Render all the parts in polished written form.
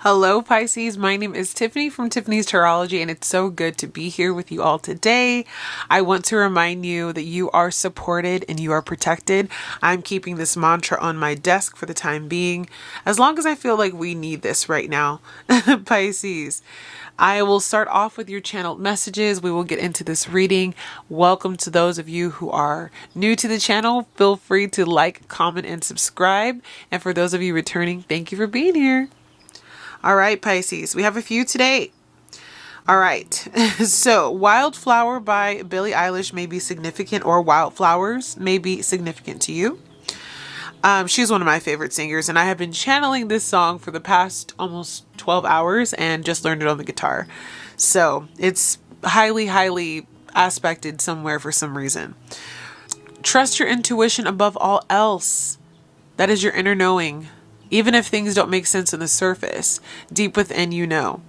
Hello Pisces, my name is Tiffany from Tiffany's Tarology and it's so good to be here with you all today. I want to remind you that you are supported and you are protected. I'm keeping this mantra on my desk for the time being, as long as I feel like we need this right now. Pisces, I will start off with your channeled messages. We will get into this reading. Welcome to those of you who are new to the channel. Feel free to like, comment, and subscribe. And for those of you returning, thank you for being here. All right, Pisces, we have a few today. All right, so Wildflower by Billie Eilish may be significant, or Wildflowers may be significant to you. She's one of my favorite singers, and I have been channeling this song for the past almost 12 hours and just learned it on the guitar. So it's highly aspected somewhere for some reason. Trust your intuition above all else. That is your inner knowing. Even if things don't make sense on the surface, deep within you know.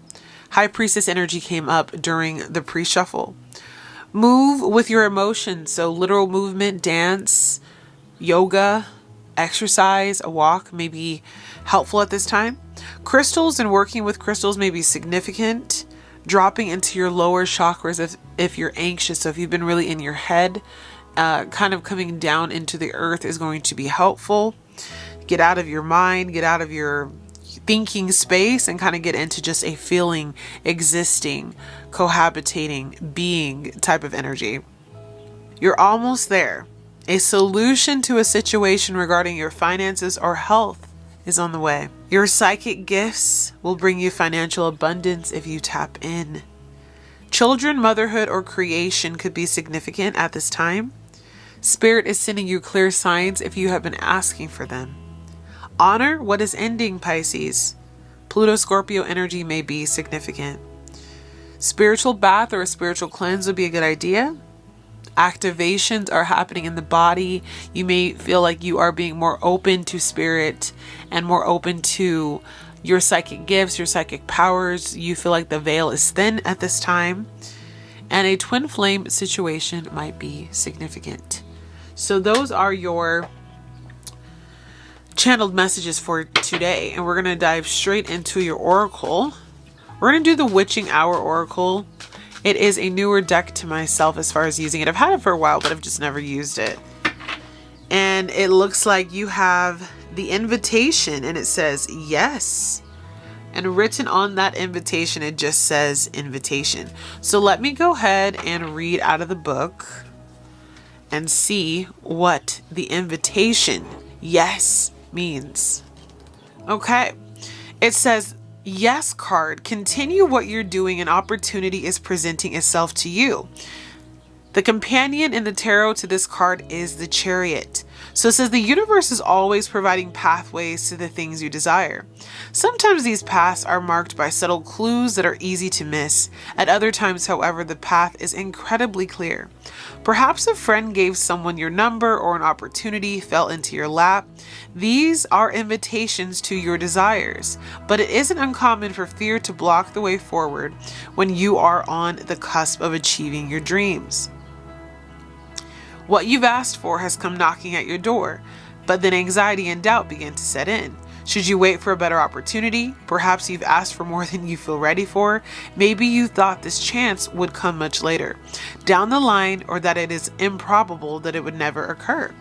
High Priestess energy came up during the pre-shuffle. Move with your emotions, so literal movement, dance, yoga, exercise, a walk may be helpful at this time. Crystals and working with crystals may be significant. Dropping into your lower chakras if you're anxious, so if you've been really in your head, kind of coming down into the earth is going to be helpful. Get out of your mind, get out of your thinking space and kind of get into just a feeling, existing, cohabitating, being type of energy. You're almost there. A solution to a situation regarding your finances or health is on the way. Your psychic gifts will bring you financial abundance if you tap in. Children, motherhood, or creation could be significant at this time. Spirit is sending you clear signs if you have been asking for them. Honor what is ending, Pisces. Pluto Scorpio energy may be significant. Spiritual bath or a spiritual cleanse would be a good idea. Activations are happening in the body. You may feel like you are being more open to spirit and more open to your psychic gifts, your psychic powers. You feel like the veil is thin at this time. And a twin flame situation might be significant. So those are your channeled messages for today, and we're going to dive straight into your oracle. We're going to do the Witching Hour Oracle. It is a newer deck to myself as far as using it. I've had it for a while, but I've just never used it. And it looks like you have the invitation, and it says yes. And written on that invitation, it just says invitation. So let me go ahead and read out of the book and see what the invitation yes means. Okay, it says yes card. Continue what you're doing. An opportunity is presenting itself to you. The companion in the tarot to this card is the Chariot. So it says the universe is always providing pathways to the things you desire. Sometimes these paths are marked by subtle clues that are easy to miss. At other times, however, the path is incredibly clear. Perhaps a friend gave someone your number or an opportunity fell into your lap. These are invitations to your desires, but it isn't uncommon for fear to block the way forward when you are on the cusp of achieving your dreams. What you've asked for has come knocking at your door, but then anxiety and doubt begin to set in. Should you wait for a better opportunity? Perhaps you've asked for more than you feel ready for. Maybe you thought this chance would come much later down the line, or that it is improbable that it would never occur.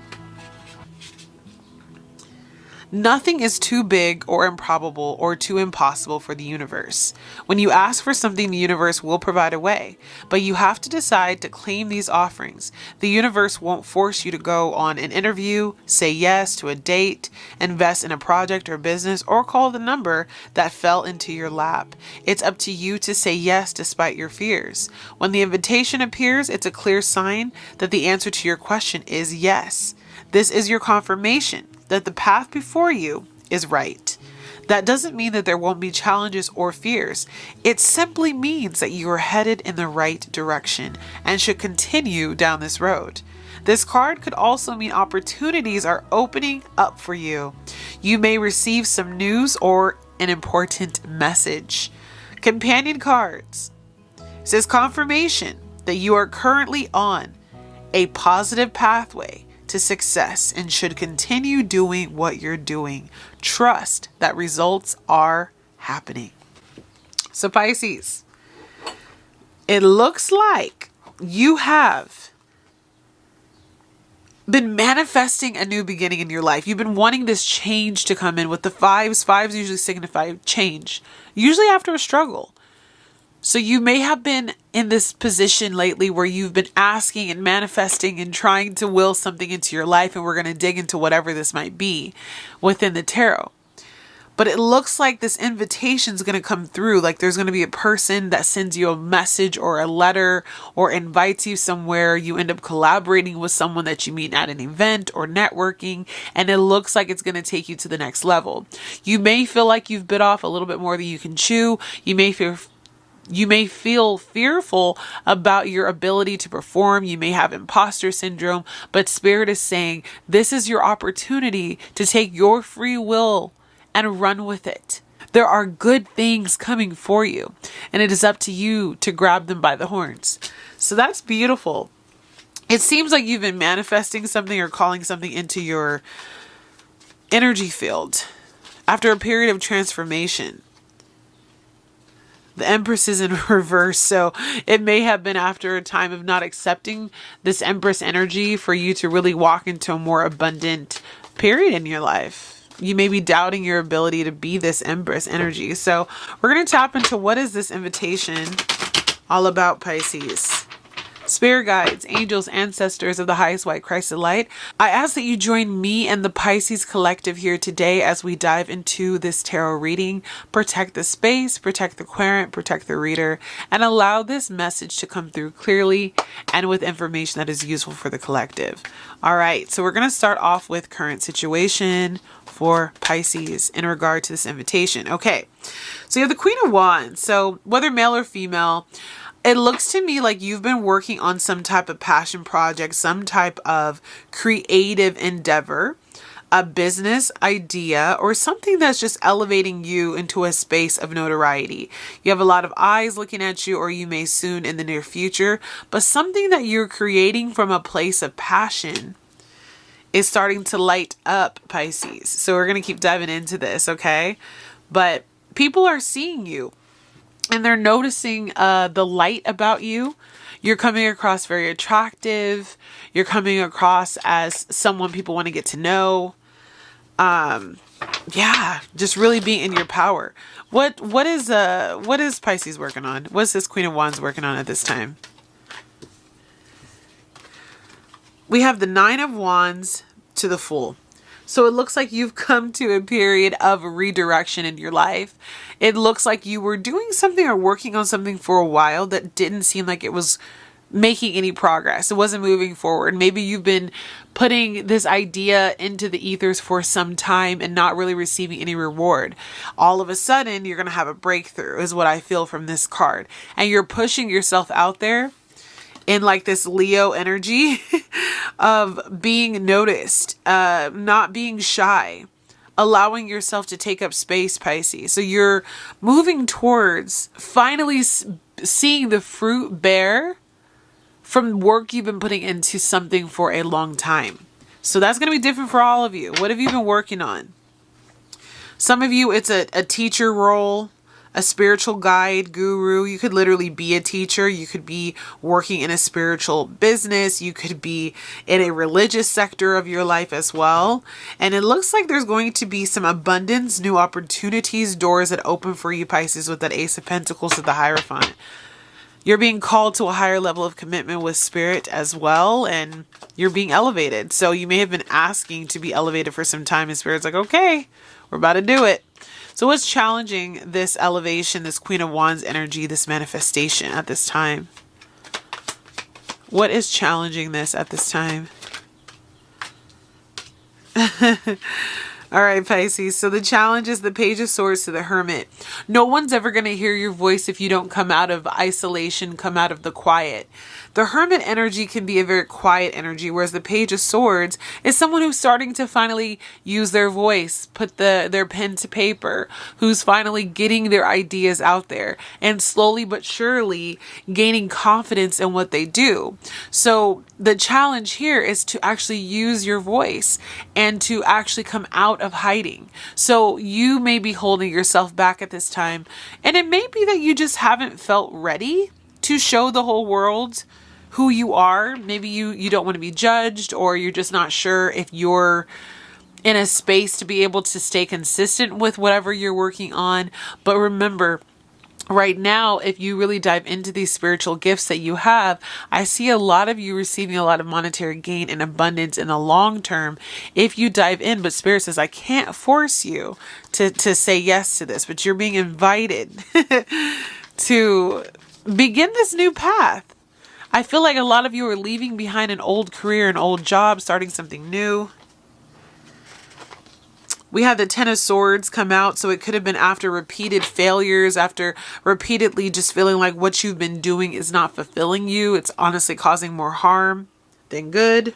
Nothing is too big or improbable or too impossible for the universe. When you ask for something, the universe will provide a way, but you have to decide to claim these offerings. The universe won't force you to go on an interview, say yes to a date, invest in a project or business, or call the number that fell into your lap. It's up to you to say yes despite your fears. When the invitation appears, it's a clear sign that the answer to your question is yes. This is your confirmation that the path before you is right. That doesn't mean that there won't be challenges or fears. It simply means that you are headed in the right direction and should continue down this road. This card could also mean opportunities are opening up for you. You may receive some news or an important message. Companion cards. It says confirmation that you are currently on a positive pathway to success and should continue doing what you're doing. Trust that results are happening. So Pisces, it looks like you have been manifesting a new beginning in your life. You've been wanting this change to come in with the fives. Fives usually signify change, usually after a struggle. So you may have been in this position lately where you've been asking and manifesting and trying to will something into your life. And we're going to dig into whatever this might be within the tarot. But it looks like this invitation is going to come through. Like there's going to be a person that sends you a message or a letter or invites you somewhere. You end up collaborating with someone that you meet at an event or networking. And it looks like it's going to take you to the next level. You may feel like you've bit off a little bit more than you can chew. You may feel fearful about your ability to perform. You may have imposter syndrome, but Spirit is saying this is your opportunity to take your free will and run with it. There are good things coming for you, and it is up to you to grab them by the horns. So that's beautiful. It seems like you've been manifesting something or calling something into your energy field after a period of transformation. The Empress is in reverse, so it may have been after a time of not accepting this Empress energy for you to really walk into a more abundant period in your life. You may be doubting your ability to be this Empress energy. So we're going to tap into what is this invitation all about, Pisces. Spirit guides, angels, ancestors of the highest white Christ of light, I ask that you join me and the Pisces collective here today as we dive into this tarot reading. Protect the space, protect the querent, protect the reader, and allow this message to come through clearly and with information that is useful for the collective. All right, so we're going to start off with current situation for Pisces in regard to this invitation. Okay, so you have the Queen of Wands. So whether male or female, it looks to me like you've been working on some type of passion project, some type of creative endeavor, a business idea, or something that's just elevating you into a space of notoriety. You have a lot of eyes looking at you, or you may soon in the near future, but something that you're creating from a place of passion is starting to light up, Pisces. So we're going to keep diving into this, okay? But people are seeing you. And they're noticing the light about you. You're coming across very attractive. You're coming across as someone people want to get to know. Just really being in your power. What is Pisces working on? What's this Queen of Wands working on at this time? We have the Nine of Wands to the Fool. So it looks like you've come to a period of redirection in your life. It looks like you were doing something or working on something for a while that didn't seem like it was making any progress. It wasn't moving forward. Maybe you've been putting this idea into the ethers for some time and not really receiving any reward. All of a sudden, you're going to have a breakthrough is what I feel from this card. And you're pushing yourself out there in like this Leo energy of being noticed, not being shy, allowing yourself to take up space, Pisces. So you're moving towards finally seeing the fruit bear from work you've been putting into something for a long time. So that's going to be different for all of you. What have you been working on? Some of you, it's a teacher role, a spiritual guide, guru. You could literally be a teacher. You could be working in a spiritual business. You could be in a religious sector of your life as well. And it looks like there's going to be some abundance, new opportunities, doors that open for you, Pisces, with that Ace of Pentacles to the Hierophant. You're being called to a higher level of commitment with spirit as well. And you're being elevated. So you may have been asking to be elevated for some time. And spirit's like, okay, we're about to do it. So what's challenging this elevation, this Queen of Wands energy, this manifestation at this time? What is challenging this at this time? All right, Pisces. So the challenge is the Page of Swords to the Hermit. No one's ever going to hear your voice if you don't come out of isolation, come out of the quiet. The Hermit energy can be a very quiet energy, whereas the Page of Swords is someone who's starting to finally use their voice, put their pen to paper, who's finally getting their ideas out there and slowly but surely gaining confidence in what they do. So the challenge here is to actually use your voice and to actually come out of hiding. So you may be holding yourself back at this time. And it may be that you just haven't felt ready to show the whole world who you are. Maybe you don't want to be judged, or you're just not sure if you're in a space to be able to stay consistent with whatever you're working on. But remember, right now, if you really dive into these spiritual gifts that you have, I see a lot of you receiving a lot of monetary gain and abundance in the long term if you dive in. But Spirit says, I can't force you to say yes to this, but you're being invited to begin this new path. I feel like a lot of you are leaving behind an old career, an old job, starting something new. We have the Ten of Swords come out, so it could have been after repeated failures, after repeatedly just feeling like what you've been doing is not fulfilling you. It's honestly causing more harm than good.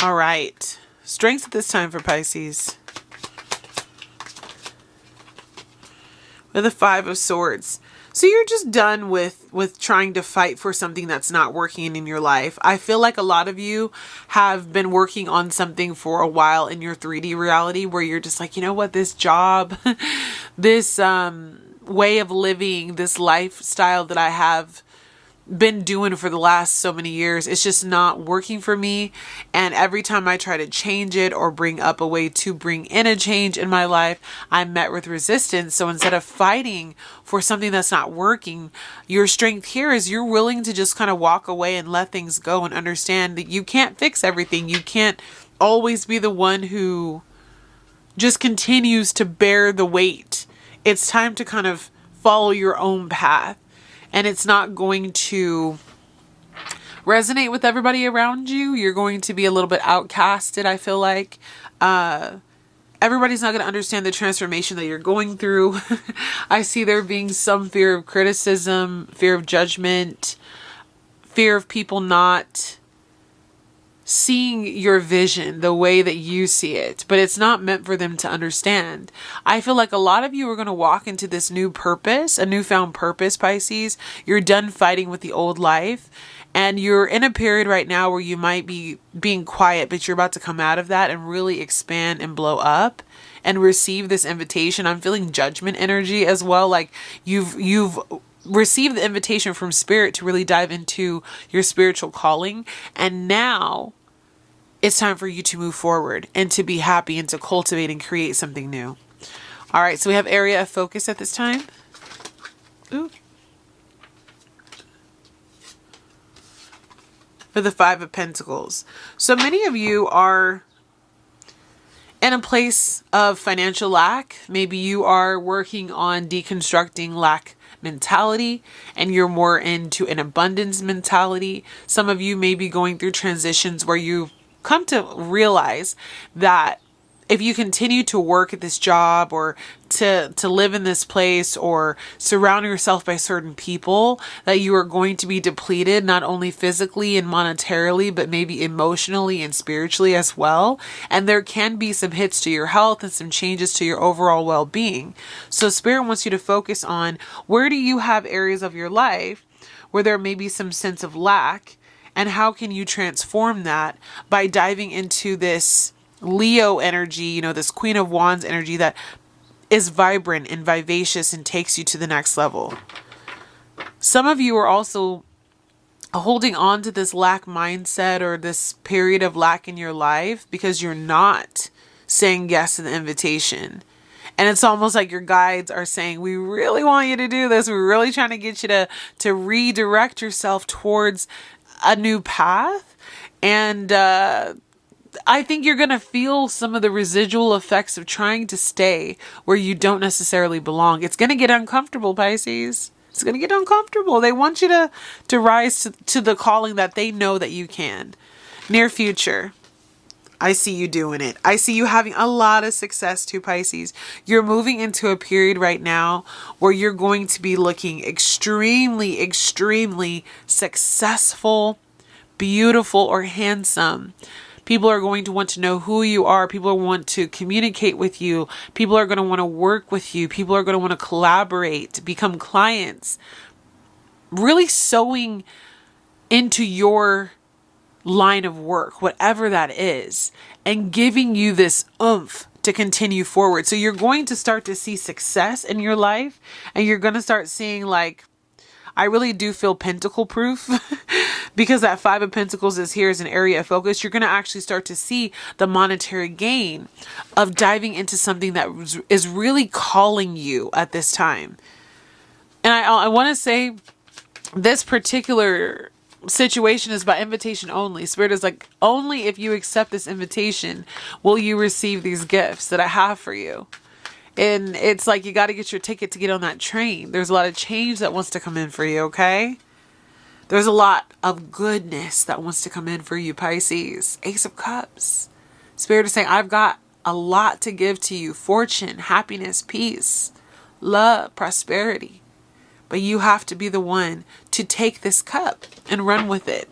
All right. Strengths at this time for Pisces. With the Five of Swords. So you're just done with trying to fight for something that's not working in your life. I feel like a lot of you have been working on something for a while in your 3D reality where you're just like, you know what, this job, this way of living, this lifestyle that I have been doing for the last so many years, it's just not working for me. And every time I try to change it or bring up a way to bring in a change in my life, I'm met with resistance. So instead of fighting for something that's not working, your strength here is you're willing to just kind of walk away and let things go and understand that you can't fix everything. You can't always be the one who just continues to bear the weight. It's time to kind of follow your own path. And it's not going to resonate with everybody around you. You're going to be a little bit outcasted, I feel like. Everybody's not going to understand the transformation that you're going through. I see there being some fear of criticism, fear of judgment, fear of people not seeing your vision the way that you see it, but it's not meant for them to understand. I feel like a lot of you are going to walk into this new purpose, a newfound purpose, Pisces. You're done fighting with the old life, and you're in a period right now where you might be being quiet, but you're about to come out of that and really expand and blow up and receive this invitation. I'm feeling judgment energy as well. Like you've received the invitation from Spirit to really dive into your spiritual calling, and now it's time for you to move forward and to be happy and to cultivate and create something new. All right, so we have area of focus at this time. Ooh. For the Five of Pentacles. So many of you are in a place of financial lack. Maybe you are working on deconstructing lack mentality and you're more into an abundance mentality. Some of you may be going through transitions where you've come to realize that if you continue to work at this job or to live in this place or surround yourself by certain people, that you are going to be depleted, not only physically and monetarily, but maybe emotionally and spiritually as well. And there can be some hits to your health and some changes to your overall well-being. So Spirit wants you to focus on, where do you have areas of your life where there may be some sense of lack, and how can you transform that by diving into this Leo energy, this Queen of Wands energy that is vibrant and vivacious and takes you to the next level. Some of you are also holding on to this lack mindset or this period of lack in your life because you're not saying yes to the invitation. And it's almost like your guides are saying, we really want you to do this. We're really trying to get you to redirect yourself towards a new path. And I think you're going to feel some of the residual effects of trying to stay where you don't necessarily belong. It's going to get uncomfortable, Pisces. It's going to get uncomfortable. They want you to rise to the calling that they know that you can. Near future, I see you doing it. I see you having a lot of success too, Pisces. You're moving into a period right now where you're going to be looking extremely, extremely successful, beautiful, or handsome. People are going to want to know who you are. People want to communicate with you. People are going to want to work with you. People are going to want to collaborate, become clients. really sewing into your line of work, whatever that is, and giving you this oomph to continue forward. So you're going to start to see success in your life, and you're going to start seeing, like, I really do feel pentacle proof because that Five of Pentacles is here as an area of focus. You're going to actually start to see the monetary gain of diving into something that is really calling you at this time. And I want to say this particular situation is by invitation only. Spirit is like, only if you accept this invitation will you receive these gifts that I have for you. And it's like, you got to get your ticket to get on that train. There's a lot of change that wants to come in for you, okay? There's a lot of goodness that wants to come in for you, Pisces. Ace of Cups. Spirit is saying, I've got a lot to give to you. Fortune, happiness, peace, love, prosperity. But you have to be the one to take this cup and run with it.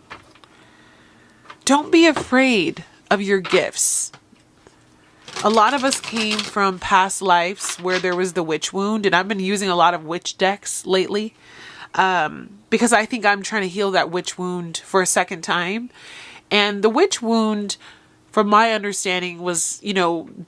Don't be afraid of your gifts. A lot of us came from past lives where there was the witch wound, and I've been using a lot of witch decks lately because I think I'm trying to heal that witch wound for a second time. And the witch wound, from my understanding, was,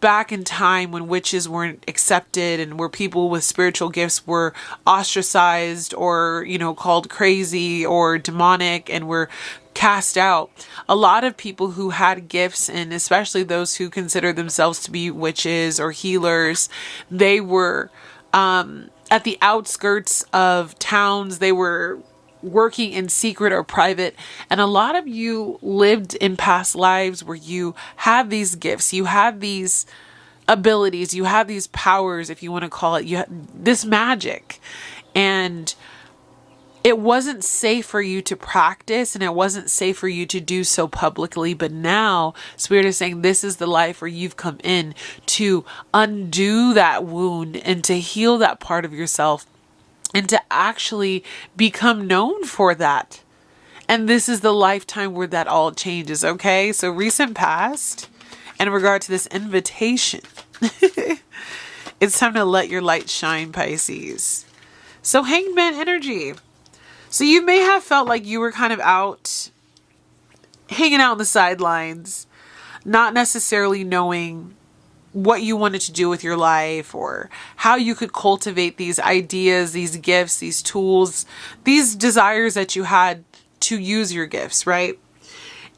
back in time when witches weren't accepted and where people with spiritual gifts were ostracized or, called crazy or demonic and were cast out. A lot of people who had gifts, and especially those who consider themselves to be witches or healers, they were at the outskirts of towns. They were working in secret or private. And a lot of you lived in past lives where you have these gifts, you have these abilities, you have these powers, if you want to call it, you have this magic. And it wasn't safe for you to practice, and it wasn't safe for you to do so publicly. But now Spirit is saying this is the life where you've come in to undo that wound and to heal that part of yourself and to actually become known for that. And this is the lifetime where that all changes, okay? So recent past, in regard to this invitation, it's time to let your light shine, Pisces. So Hanged Man energy. So you may have felt like you were kind of out, hanging out on the sidelines, not necessarily knowing what you wanted to do with your life or how you could cultivate these ideas, these gifts, these tools, these desires that you had to use your gifts, right?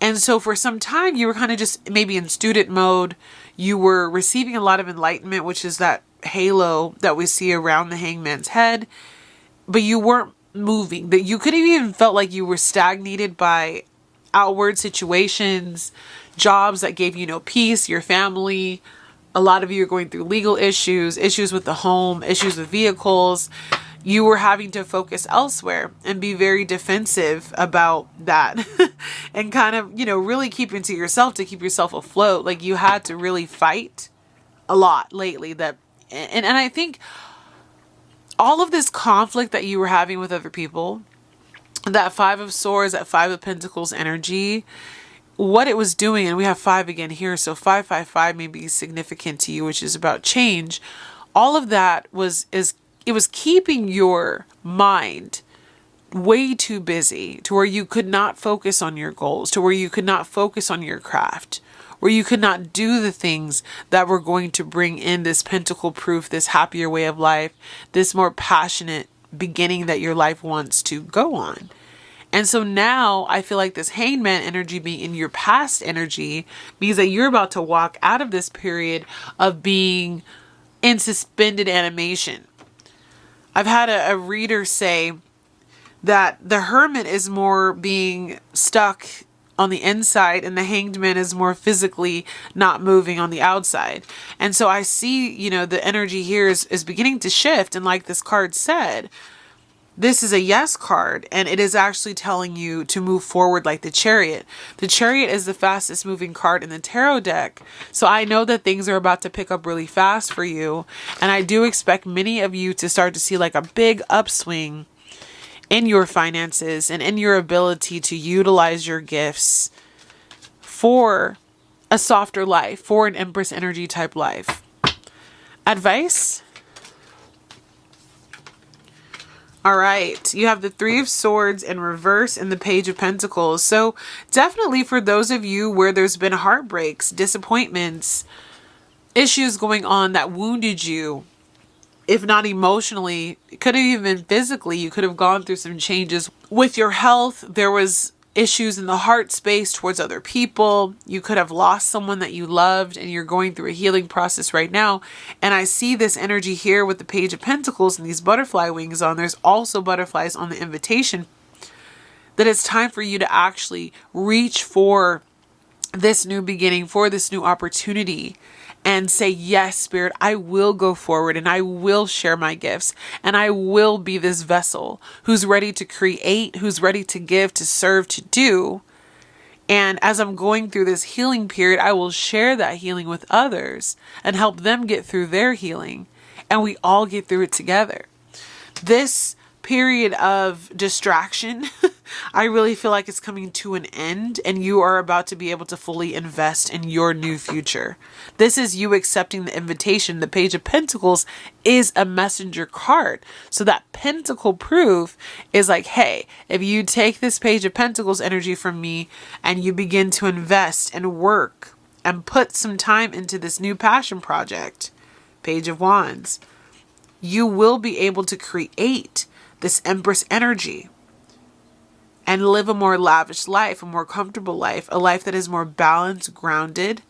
And so for some time you were kind of just maybe in student mode. You were receiving a lot of enlightenment, which is that halo that we see around the hangman's head, but you weren't moving. That you could have even felt like you were stagnated by outward situations, jobs that gave you no peace, your family. A lot of you are going through legal issues, issues with the home, issues with vehicles. You were having to focus elsewhere and be very defensive about that and kind of, really keeping to yourself to keep yourself afloat. Like you had to really fight a lot lately. And I think all of this conflict that you were having with other people, that Five of Swords, that Five of Pentacles energy, what it was doing, and we have 5 again here, so 555 may be significant to you, which is about change. All of that was keeping your mind way too busy to where you could not focus on your goals, to where you could not focus on your craft, where you could not do the things that were going to bring in this pentacle proof, this happier way of life, this more passionate beginning that your life wants to go on. And so now I feel like this Hanged Man energy being in your past energy means that you're about to walk out of this period of being in suspended animation. I've had a reader say that the Hermit is more being stuck on the inside and the Hanged Man is more physically not moving on the outside. And so I see, the energy here is beginning to shift. And like this card said, this is a yes card, and it is actually telling you to move forward like the Chariot. The Chariot is the fastest moving card in the tarot deck. So I know that things are about to pick up really fast for you. And I do expect many of you to start to see like a big upswing in your finances and in your ability to utilize your gifts for a softer life, for an Empress energy type life. Advice? All right, you have the Three of Swords in reverse and the Page of Pentacles. So definitely for those of you where there's been heartbreaks, disappointments, issues going on that wounded you, if not emotionally, it could have even been physically. You could have gone through some changes with your health. There was issues in the heart space towards other people. You could have lost someone that you loved and you're going through a healing process right now. And I see this energy here with the Page of Pentacles and these butterfly wings on. There's also butterflies on the invitation, that it's time for you to actually reach for this new beginning, for this new opportunity, and say, yes, Spirit, I will go forward and I will share my gifts and I will be this vessel who's ready to create, who's ready to give, to serve, to do. And as I'm going through this healing period, I will share that healing with others and help them get through their healing. And we all get through it together. This period of distraction, I really feel like it's coming to an end and you are about to be able to fully invest in your new future. This is you accepting the invitation. The Page of Pentacles is a messenger card. So that pentacle proof is like, hey, if you take this Page of Pentacles energy from me and you begin to invest and work and put some time into this new passion project, Page of Wands, you will be able to create this Empress energy and live a more lavish life, a more comfortable life, a life that is more balanced, grounded,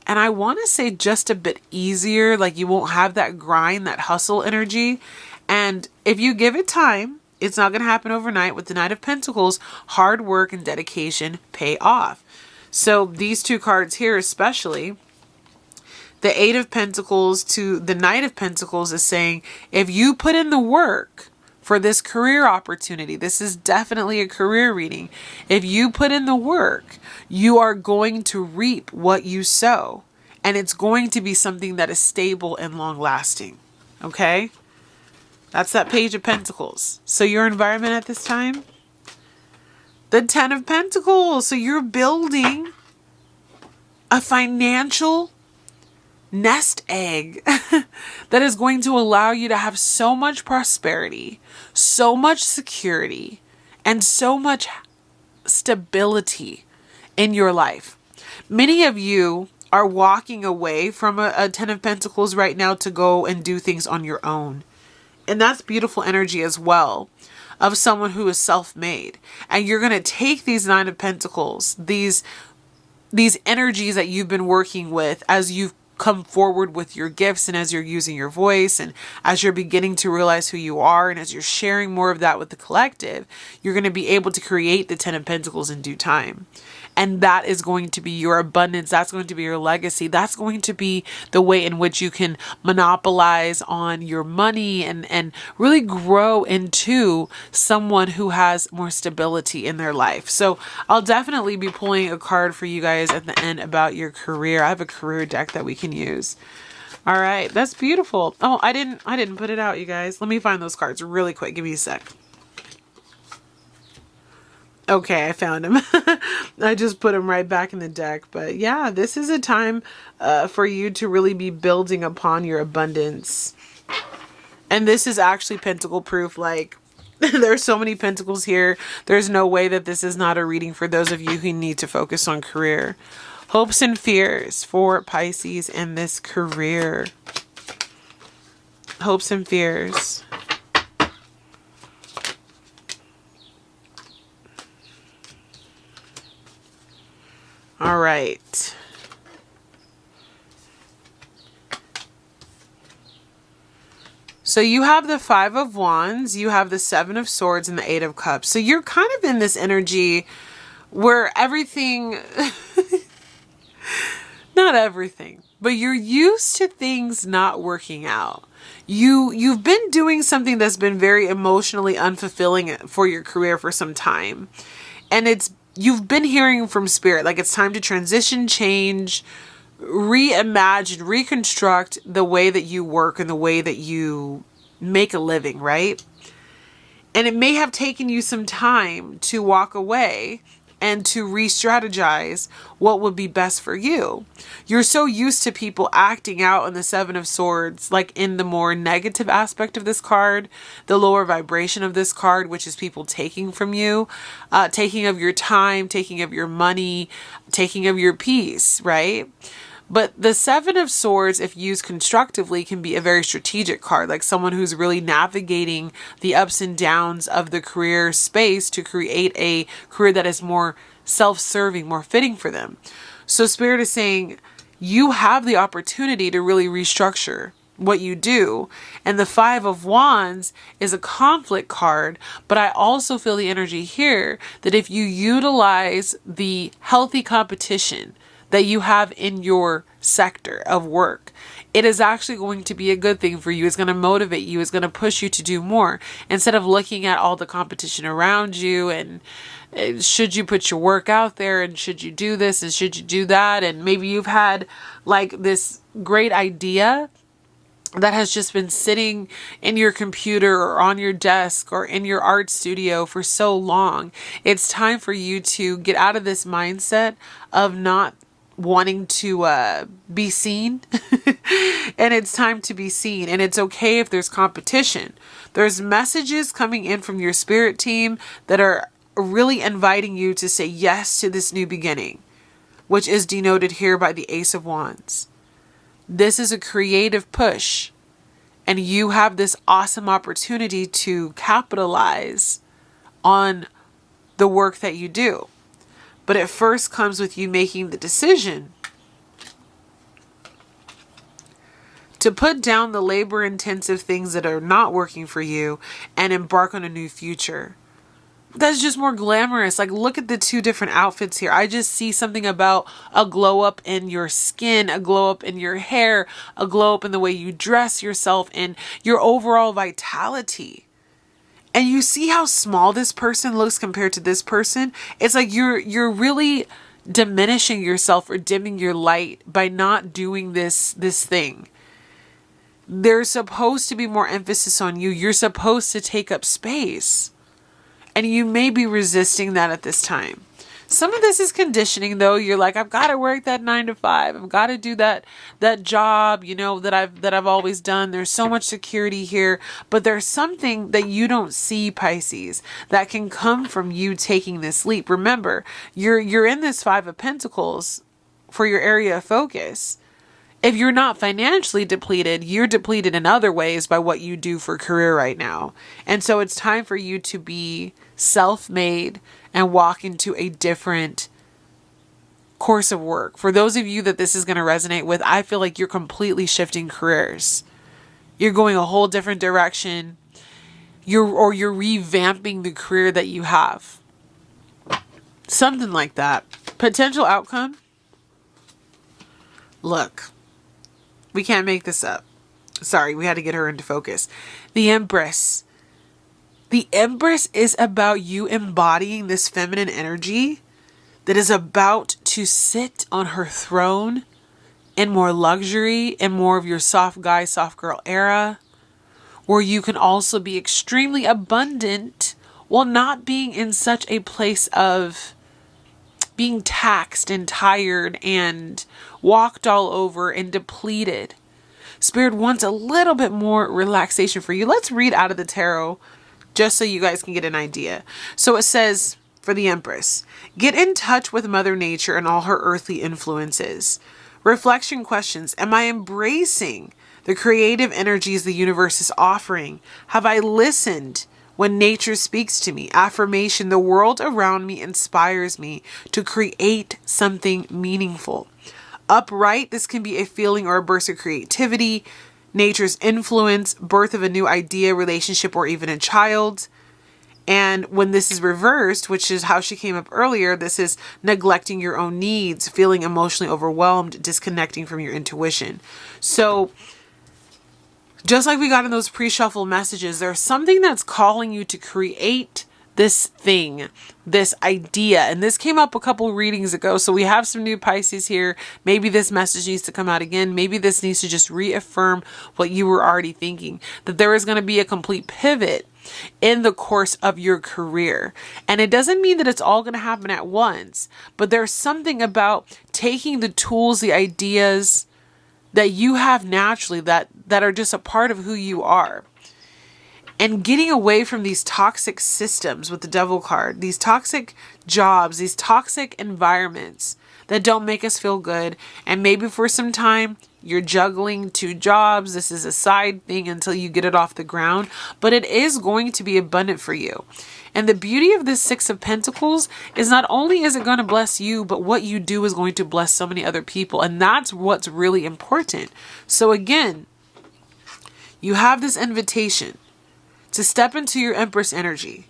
and I want to say just a bit easier. Like you won't have that grind, that hustle energy. And if you give it time, it's not going to happen overnight. With the Knight of Pentacles, hard work and dedication pay off. So these two cards here, especially the Eight of Pentacles to the Knight of Pentacles, is saying, if you put in the work for this career opportunity, this is definitely a career reading. If you put in the work, you are going to reap what you sow. And it's going to be something that is stable and long lasting. Okay? That's that Page of Pentacles. So your environment at this time? The Ten of Pentacles. So you're building a financial nest egg that is going to allow you to have so much prosperity, so much security, and so much stability in your life. Many of you are walking away from a Ten of Pentacles right now to go and do things on your own. And that's beautiful energy as well, of someone who is self-made. And you're going to take these Nine of Pentacles, these energies that you've been working with as you've come forward with your gifts and as you're using your voice and as you're beginning to realize who you are and as you're sharing more of that with the collective, you're going to be able to create the Ten of Pentacles in due time. And that is going to be your abundance. That's going to be your legacy. That's going to be the way in which you can monopolize on your money and really grow into someone who has more stability in their life. So I'll definitely be pulling a card for you guys at the end about your career. I have a career deck that we can use. All right, that's beautiful. Oh, I didn't put it out, you guys. Let me find those cards really quick. Give me a sec. Okay, I found him. I just put him right back in the deck. But yeah, this is a time for you to really be building upon your abundance. And this is actually pentacle proof. Like, there's so many pentacles here. There's no way that this is not a reading for those of you who need to focus on career. Hopes and fears for Pisces in this career. Hopes and fears. All right. So you have the Five of Wands, you have the Seven of Swords, and the Eight of Cups. So you're kind of in this energy where everything, not everything, but you're used to things not working out. You've been doing something that's been very emotionally unfulfilling for your career for some time. And you've been hearing from Spirit, like it's time to transition, change, reimagine, reconstruct the way that you work and the way that you make a living, right? And it may have taken you some time to walk away and to re-strategize what would be best for you. You're so used to people acting out in the Seven of Swords, like in the more negative aspect of this card, the lower vibration of this card, which is people taking from you, taking of your time, taking of your money, taking of your peace, right? But the Seven of Swords, if used constructively, can be a very strategic card, like someone who's really navigating the ups and downs of the career space to create a career that is more self-serving, more fitting for them. So Spirit is saying you have the opportunity to really restructure what you do. And the Five of Wands is a conflict card, but I also feel the energy here that if you utilize the healthy competition that you have in your sector of work, it is actually going to be a good thing for you. It's going to motivate you. It's going to push you to do more instead of looking at all the competition around you and should you put your work out there and should you do this and should you do that. And maybe you've had like this great idea that has just been sitting in your computer or on your desk or in your art studio for so long. It's time for you to get out of this mindset of not wanting to be seen. And it's time to be seen. And it's okay if there's competition. There's messages coming in from your spirit team that are really inviting you to say yes to this new beginning, which is denoted here by the Ace of Wands. This is a creative push, and you have this awesome opportunity to capitalize on the work that you do. But it first comes with you making the decision to put down the labor-intensive things that are not working for you and embark on a new future. That's just more glamorous. Like, look at the two different outfits here. I just see something about a glow up in your skin, a glow up in your hair, a glow up in the way you dress yourself, and your overall vitality. And you see how small this person looks compared to this person. It's like you're really diminishing yourself or dimming your light by not doing this thing. There's supposed to be more emphasis on you. You're supposed to take up space. And you may be resisting that at this time. Some of this is conditioning though. You're like, I've got to work that 9 to 5. I've got to do that job, that I've always done. There's so much security here, but there's something that you don't see, Pisces, that can come from you taking this leap. Remember, you're in this 5 of Pentacles for your area of focus. If you're not financially depleted, you're depleted in other ways by what you do for career right now. And so it's time for you to be self-made and walk into a different course of work. For those of you that this is going to resonate with, I feel like you're completely shifting careers. You're going a whole different direction. You're revamping the career that you have. Something like that. Potential outcome. Look. We can't make this up. Sorry, we had to get her into focus. The Empress. The Empress is about you embodying this feminine energy that is about to sit on her throne in more luxury and more of your soft guy, soft girl era, where you can also be extremely abundant while not being in such a place of being taxed and tired and walked all over and depleted. Spirit wants a little bit more relaxation for you. Let's read out of the tarot just so you guys can get an idea. So it says for the Empress, get in touch with Mother Nature and all her earthly influences. Reflection questions. Am I embracing the creative energies the universe is offering? Have I listened when nature speaks to me? Affirmation. The world around me inspires me to create something meaningful. Upright. This can be a feeling or a burst of creativity. Nature's influence. Birth of a new idea, relationship, or even a child. And when this is reversed, which is how she came up earlier, this is neglecting your own needs, feeling emotionally overwhelmed, disconnecting from your intuition. So just like we got in those pre-shuffle messages, there's something that's calling you to create this thing, this idea. And this came up a couple readings ago. So we have some new Pisces here. Maybe this message needs to come out again. Maybe this needs to just reaffirm what you were already thinking, that there is going to be a complete pivot in the course of your career. And it doesn't mean that it's all going to happen at once, but there's something about taking the tools, the ideas that you have naturally that are just a part of who you are, and getting away from these toxic systems with the devil card, these toxic jobs, these toxic environments that don't make us feel good. And maybe for some time you're juggling two jobs. This is a side thing until you get it off the ground, but it is going to be abundant for you. And the beauty of this Six of Pentacles is not only is it going to bless you, but what you do is going to bless so many other people. And that's what's really important. So again, you have this invitation to step into your Empress energy,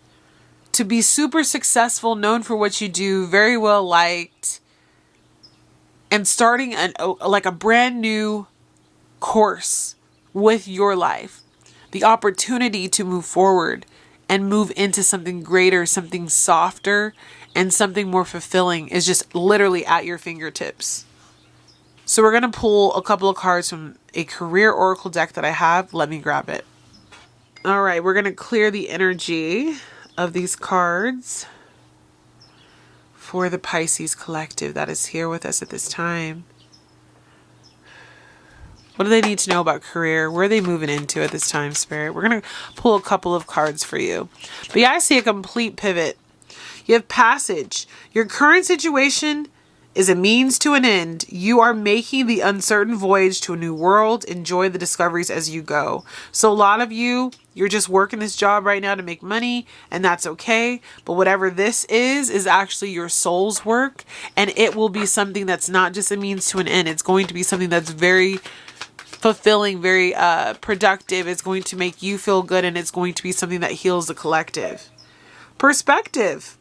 to be super successful, known for what you do, very well liked, and starting a brand new course with your life. The opportunity to move forward and move into something greater, something softer, and something more fulfilling is just literally at your fingertips. So we're going to pull a couple of cards from a career oracle deck that I have. Let me grab it. All right, we're going to clear the energy of these cards for the Pisces collective that is here with us at this time. What do they need to know about career? Where are they moving into at this time, Spirit? We're going to pull a couple of cards for you. But yeah, I see a complete pivot. You have passage. Your current situation is a means to an end. You are making the uncertain voyage to a new world. Enjoy the discoveries as you go. So a lot of you, you're just working this job right now to make money, and that's okay. But whatever this is actually your soul's work, and it will be something that's not just a means to an end. It's going to be something that's very fulfilling, very productive. It's going to make you feel good, and it's going to be something that heals the collective. Perspective.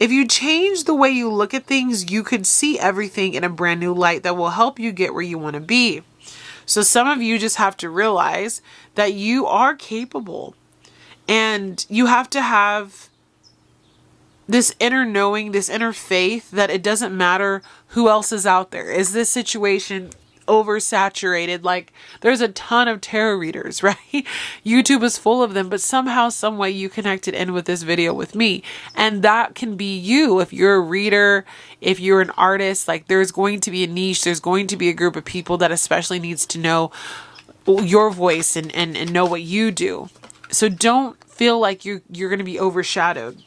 If you change the way you look at things, you could see everything in a brand new light that will help you get where you want to be. So some of you just have to realize that you are capable, and you have to have this inner knowing, this inner faith that it doesn't matter who else is out there. Is this situation oversaturated? Like, there's a ton of tarot readers, right? YouTube is full of them, but somehow, some way you connected in with this video with me. And that can be you. If you're a reader, if you're an artist, like, there's going to be a niche, there's going to be a group of people that especially needs to know your voice and know what you do. So don't feel like you're going to be overshadowed.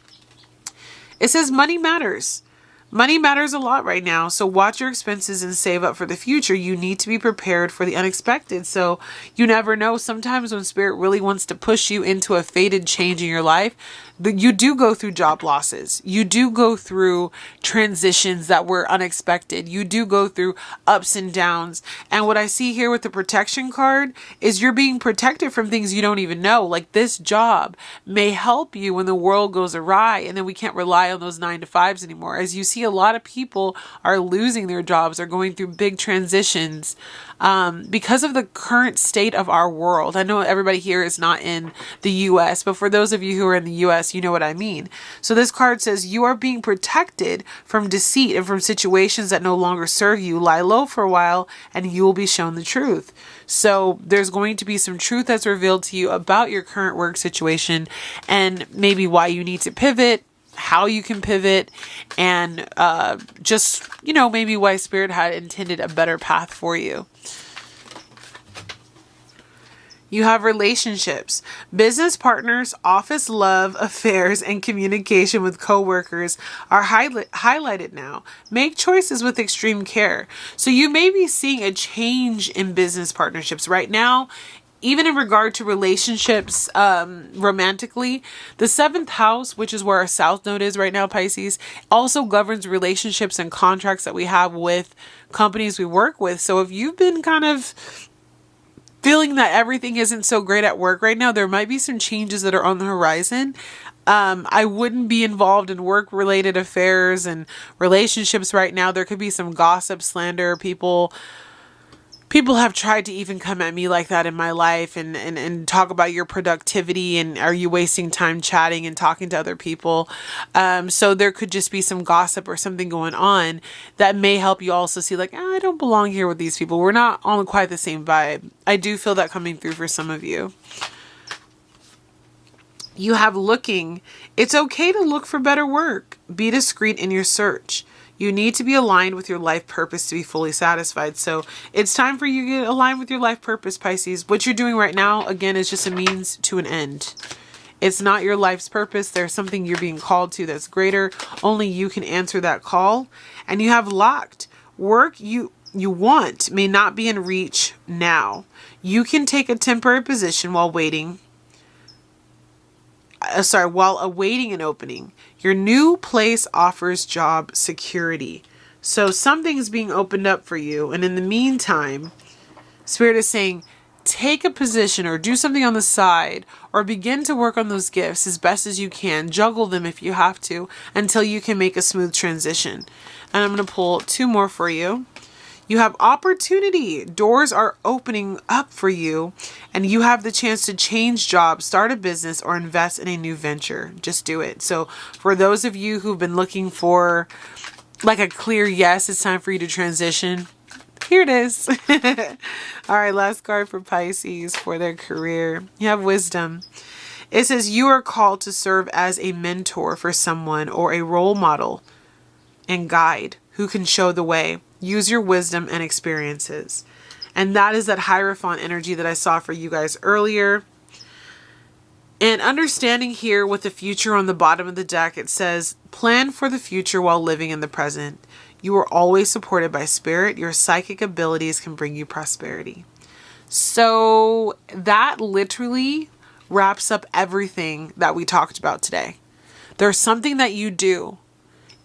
It says money matters. Money matters a lot right now, so watch your expenses and save up for the future. You need to be prepared for the unexpected. So you never know. Sometimes when Spirit really wants to push you into a fated change in your life, you do go through job losses. You do go through transitions that were unexpected. You do go through ups and downs. And what I see here with the protection card is you're being protected from things you don't even know. Like, this job may help you when the world goes awry, and then we can't rely on those 9-to-5s anymore. As you see, a lot of people are losing their jobs, are going through big transitions because of the current state of our world. I know everybody here is not in the US, but for those of you who are in the US, you know what I mean. So this card says you are being protected from deceit and from situations that no longer serve you. Lie low for a while and you will be shown the truth. So there's going to be some truth that's revealed to you about your current work situation, and maybe why you need to pivot, how you can pivot, and just, maybe why Spirit had intended a better path for you. You have relationships, business partners, office love, affairs, and communication with coworkers are highlighted now. Make choices with extreme care. So you may be seeing a change in business partnerships right now. Even in regard to relationships, romantically, the 7th house, which is where our South Node is right now, Pisces, also governs relationships and contracts that we have with companies we work with. So if you've been kind of feeling that everything isn't so great at work right now, there might be some changes that are on the horizon. I wouldn't be involved in work-related affairs and relationships right now. There could be some gossip, slander, people have tried to even come at me like that in my life and talk about your productivity and are you wasting time chatting and talking to other people. So there could just be some gossip or something going on that may help you also see like, I don't belong here with these people. We're not on quite the same vibe. I do feel that coming through for some of you. You have looking. It's okay to look for better work. Be discreet in your search. You need to be aligned with your life purpose to be fully satisfied. So it's time for you to get aligned with your life purpose, Pisces. What you're doing right now, again, is just a means to an end. It's not your life's purpose. There's something you're being called to that's greater. Only you can answer that call. And you have locked. Work you want may not be in reach now. You can take a temporary position while awaiting an opening. Your new place offers job security. So something's being opened up for you. And in the meantime, Spirit is saying, take a position or do something on the side or begin to work on those gifts as best as you can. Juggle them if you have to until you can make a smooth transition. And I'm going to pull 2 more for you. You have opportunity. Doors are opening up for you and you have the chance to change jobs, start a business, or invest in a new venture. Just do it. So for those of you who've been looking for like a clear yes, it's time for you to transition. Here it is. All right, last card for Pisces for their career. You have wisdom. It says you are called to serve as a mentor for someone or a role model and guide who can show the way. Use your wisdom and experiences. And that is that Hierophant energy that I saw for you guys earlier. And understanding here with the future on the bottom of the deck, it says, plan for the future while living in the present. You are always supported by spirit. Your psychic abilities can bring you prosperity. So that literally wraps up everything that we talked about today. There's something that you do.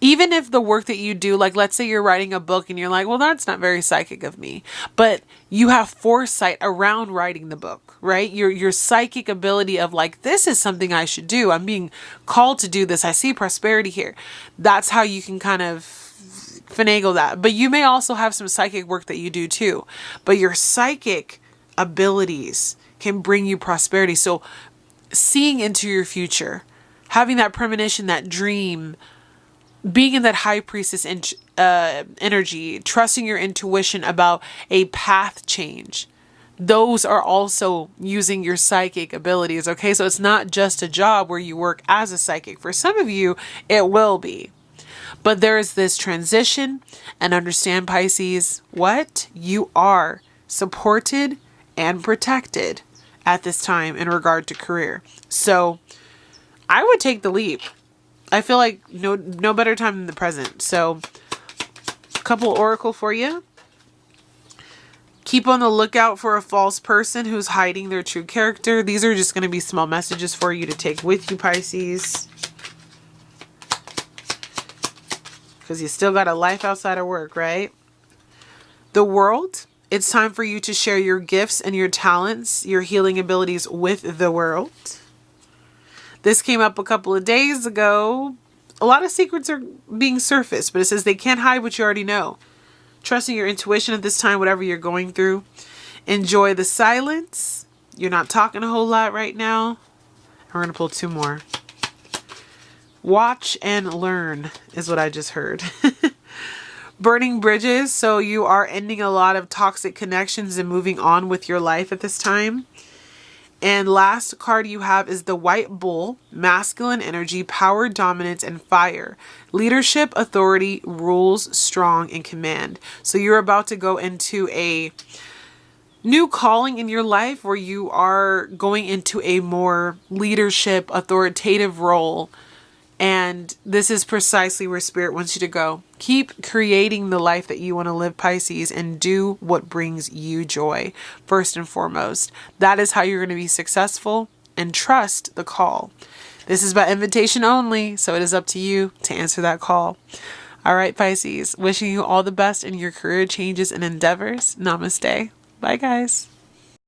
Even if the work that you do, like let's say you're writing a book and you're like, well, that's not very psychic of me. But you have foresight around writing the book, right? Your psychic ability of like, this is something I should do. I'm being called to do this. I see prosperity here. That's how you can kind of finagle that. But you may also have some psychic work that you do too. But your psychic abilities can bring you prosperity. So seeing into your future, having that premonition, that dream, being in that high priestess energy, trusting your intuition about a path change. Those are also using your psychic abilities. Okay. So it's not just a job where you work as a psychic. For some of you, it will be. But there is this transition, and understand, Pisces, what you are supported and protected at this time in regard to career. So I would take the leap. I feel like no better time than the present. So a couple oracle for you. Keep on the lookout for a false person who's hiding their true character. These are just going to be small messages for you to take with you, Pisces. Because you still got a life outside of work, right? The world. It's time for you to share your gifts and your talents, your healing abilities with the world. This came up a couple of days ago. A lot of secrets are being surfaced, but it says they can't hide what you already know. Trusting your intuition at this time, whatever you're going through. Enjoy the silence. You're not talking a whole lot right now. We're going to pull 2 more. Watch and learn is what I just heard. Burning bridges. So you are ending a lot of toxic connections and moving on with your life at this time. And last card you have is the White Bull, masculine energy, power, dominance, and fire. Leadership, authority, rules, strong, and command. So you're about to go into a new calling in your life where you are going into a more leadership, authoritative role. And this is precisely where Spirit wants you to go. Keep creating the life that you want to live, Pisces, and do what brings you joy. First and foremost, that is how you're going to be successful, and trust the call. This is by invitation only, so it is up to you to answer that call. All right, Pisces, wishing you all the best in your career changes and endeavors. Namaste. Bye, guys.